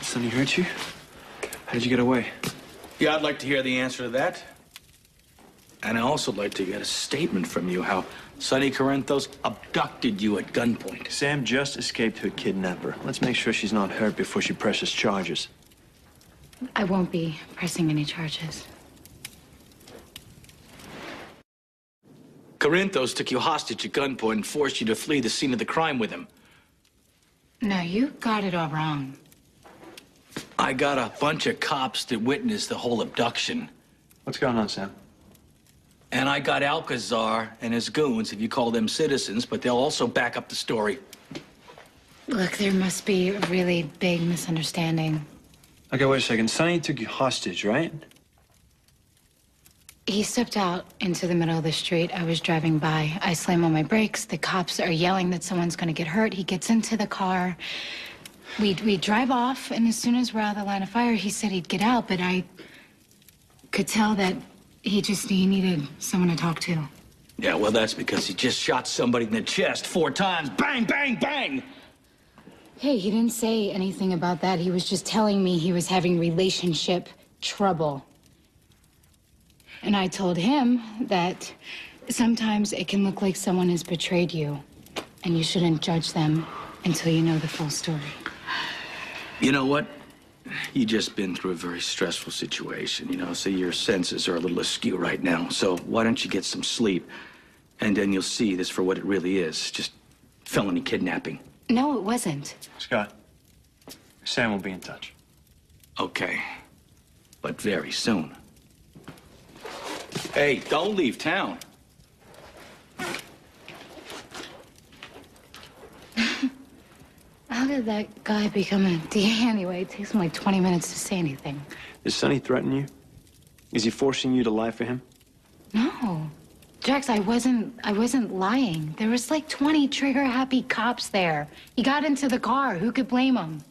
Sonny hurt you? How did you get away? Yeah, I'd like to hear the answer to that. And I'd also like to get a statement from you how Sonny Corinthos abducted you at gunpoint. Sam just escaped her kidnapper. Let's make sure she's not hurt before she presses charges. I won't be pressing any charges. Corinthos took you hostage at gunpoint and forced you to flee the scene of the crime with him. No, you got it all wrong. I got a bunch of cops that witnessed the whole abduction. What's going on, Sam? And I got Alcazar and his goons, if you call them citizens, but they'll also back up the story. Look, there must be a really big misunderstanding. Okay, wait a second. Sonny took you hostage, right? He stepped out into the middle of the street. I was driving by. I slam on my brakes. The cops are yelling that someone's going to get hurt. He gets into the car. We drive off, and as soon as we're out of the line of fire, he said he'd get out, but I could tell that he needed someone to talk to. Yeah, well, that's because he just shot somebody in the chest 4 times. Bang, bang, bang! Hey, he didn't say anything about that. He was just telling me he was having relationship trouble. And I told him that sometimes it can look like someone has betrayed you, and you shouldn't judge them until you know the full story. You know what? You just been through a very stressful situation, you know, so your senses are a little askew right now. So why don't you get some sleep, and then you'll see this for what it really is, just felony kidnapping. No, it wasn't. Scott, Sam will be in touch. Okay, but very soon. Hey, don't leave town. How did that guy become a DA anyway? It takes him like 20 minutes to say anything. Does Sonny threaten you? Is he forcing you to lie for him? No. Jax, I wasn't lying. There was like 20 trigger-happy cops there. He got into the car. Who could blame him?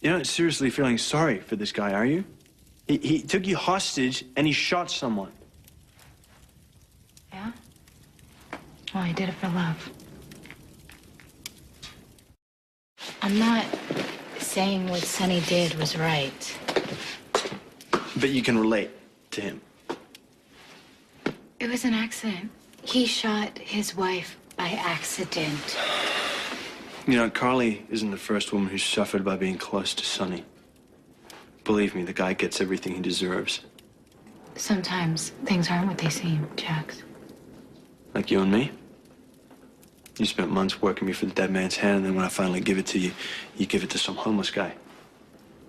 You're not seriously feeling sorry for this guy, are you? He took you hostage and he shot someone. Yeah? Well, he did it for love. I'm not saying what Sonny did was right. But you can relate to him. It was an accident. He shot his wife by accident. You know, Carly isn't the first woman who's suffered by being close to Sonny. Believe me, the guy gets everything he deserves. Sometimes things aren't what they seem, Jax. Like you and me. You spent months working me for the dead man's hand, and then when I finally give it to you, you give it to some homeless guy.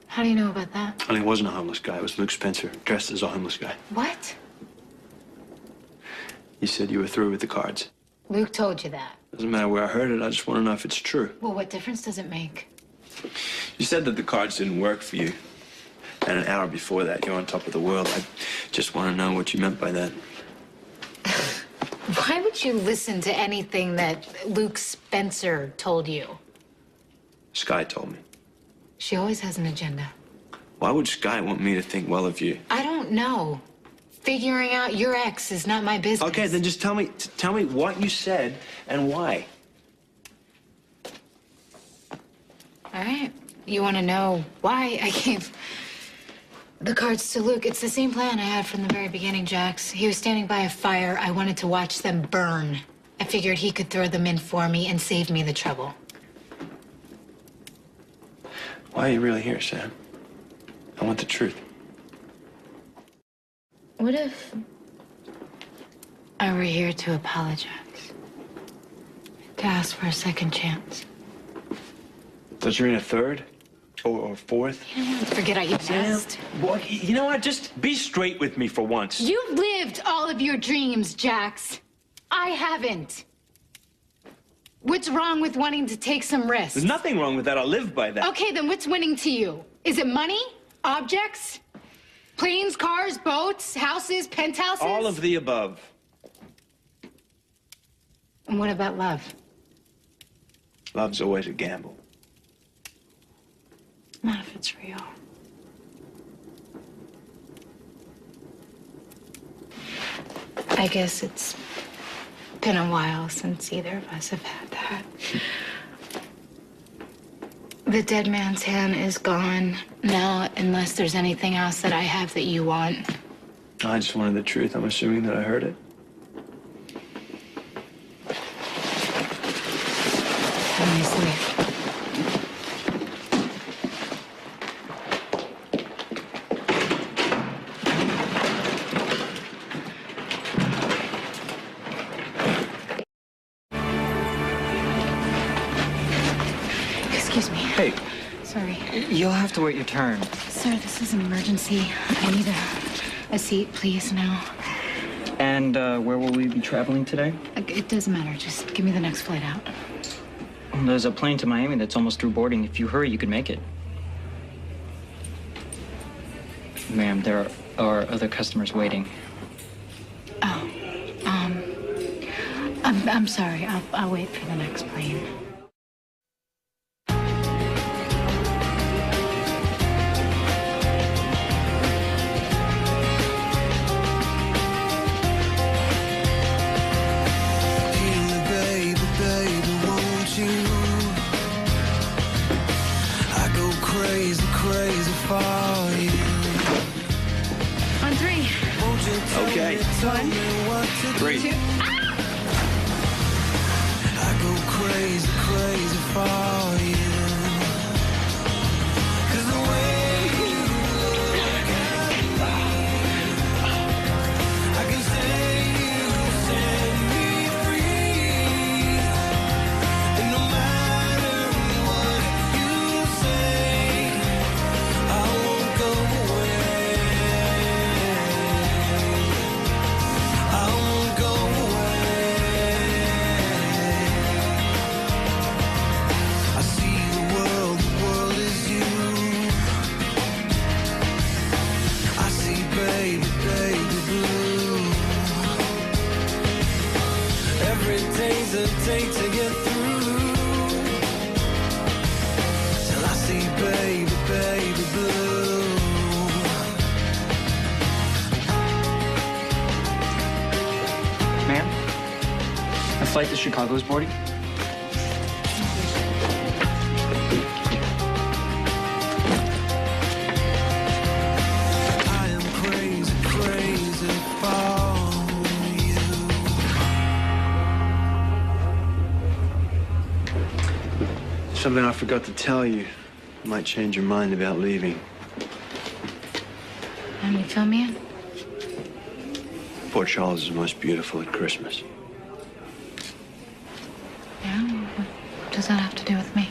How do you know about that? And it wasn't a homeless guy. It was Luke Spencer, dressed as a homeless guy. What? You said you were through with the cards. Luke told you that. Doesn't matter where I heard it. I just want to know if it's true. Well, what difference does it make? You said that the cards didn't work for you. And an hour before that, you're on top of the world. I just want to know what you meant by that. Why would you listen to anything that Luke Spencer told you? Sky told me. She always has an agenda. Why would Sky want me to think well of you? I don't know. Figuring out your ex is not my business. Okay, then just tell me what you said and why. All right. You want to know why I gave the cards to Luke? It's the same plan I had from the very beginning, Jax. He was standing by a fire. I wanted to watch them burn. I figured he could throw them in for me and save me the trouble. Why are you really here, Sam? I want the truth. What if I were here to apologize? To ask for a second chance? Does you need a third? Or fourth? You know what? Forget I even asked. Well, you know what? Just be straight with me for once. You've lived all of your dreams, Jax. I haven't. What's wrong with wanting to take some risks? There's nothing wrong with that. I'll live by that. Okay, then what's winning to you? Is it money? Objects? Planes, cars, boats, houses, penthouses? All of the above. And what about love? Love's always a gamble. Not if it's real. I guess it's been a while since either of us have had that. The dead man's hand is gone now, unless there's anything else that I have that you want. I just wanted the truth. I'm assuming that I heard it. Have a nice sleep. Excuse me. Hey, Sorry. you'll have to wait your turn. Sir, this is an emergency. I need a seat, please, now. And where will we be traveling today? It doesn't matter. Just give me the next flight out. There's a plane to Miami that's almost through boarding. If you hurry, you can make it. Ma'am, there are other customers waiting. Oh, I'm sorry. I'll wait for the next plane. Crazy for you. On three. Okay. 1, 3. 2. I go crazy for you. 'Cause the way you look at me, I can say you set me free. And no matter what you say, I won't go away. I won't go away. I see the world is you. I see baby blue. Every day's a day to get through. Till I see baby blue. Ma'am, a flight to Chicago is boarding. I am crazy for you. Something I forgot to tell you might change your mind about leaving. You fill me in? Port Charles is most beautiful at Christmas. Yeah? What does that have to do with me?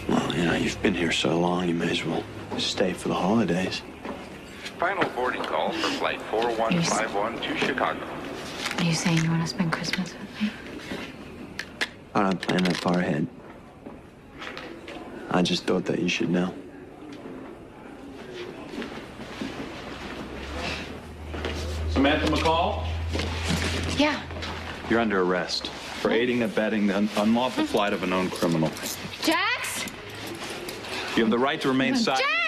Well, you've been here so long, you may as well stay for the holidays. Final boarding call for flight 4151 to Chicago. Are you saying you want to spend Christmas with me? I don't plan that far ahead. I just thought that you should know. Samantha McCall, Yeah. you're under arrest for aiding and abetting the unlawful flight of a known criminal. Jax? You have the right to remain silent. Jax!